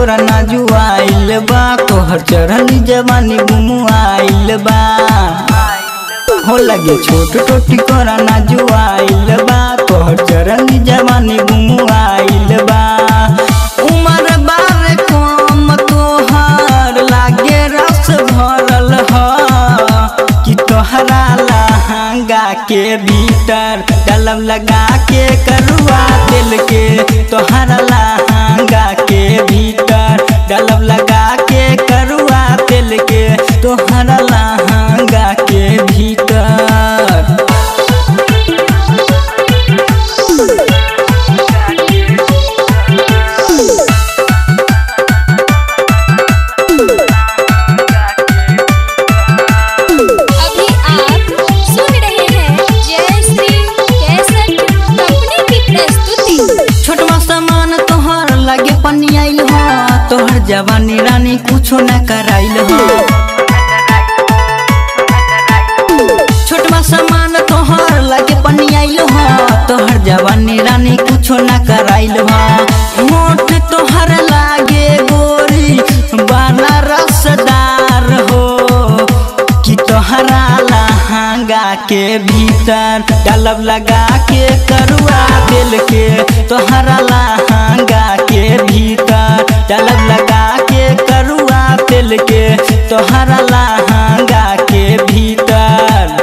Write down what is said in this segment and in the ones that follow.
कोरा नाजुआइल बा तोहर चढ़ली जवानी गुमुआइल बा हो लगे छोट टोटी कोरा नाजुआइल बा तोहर चढ़ली जवानी गुमुआइल बा उमर बार कम तोहर लागे रस भरल ह कि तोहरा लहंगा के भीतर डलब लगा के करुआ तेल के तोहरा लहंगा के भीतर डलब लगा के करुआ तेल के तोहरा लहंगा के भीतर। तोहर जवानी रानी कुछो न कराइल हो छोटवा सामान तोहर लगे पनियाइल हो तोहर जवानी रानी कुछो न कराइल हो मोट तोहर लागे गोरी बाला रसदार हो कि तोहरा लहंगा के भीतर डलब लगा के करुआ तेल के तोहरा लहंगा के भीतर डलब लगा के करुआ तेल के तोहरा लहंगा के भीतर।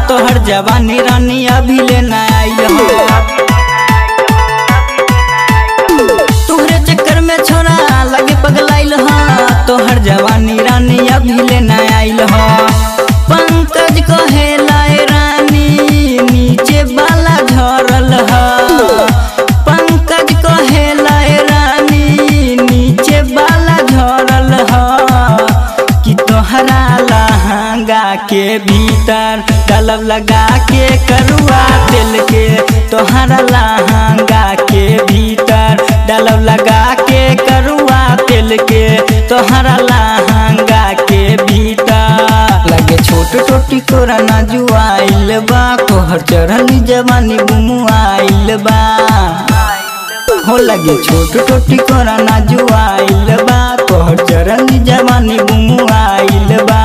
तोहर जवानी रानी अभी लेना आइल हो तोहरे चक्कर में छोरा लगे पगलाइल हो तोहर जवानी रानी अभी लेना आइल हो पंकज कहेला रानी नीचे वाला झरल हो पंकज कहेला रानी नीचे वाला झरल हो कि तोहरा लहंगा के भीतर डलब लगा के करुआ तेल के तोहरा लहंगा के भीतर डलब लगा के करुआ तेल के तोहरा लहंगा के भीतर लगे छोट टोटी कोरा नाजुआइल बा तोहर चढ़ली जवानी गुमुआइल बा हो लगे छोट टोटी कोरा नाजुआइल बा तोहर चढ़ली जवानी गुमुआइल बा।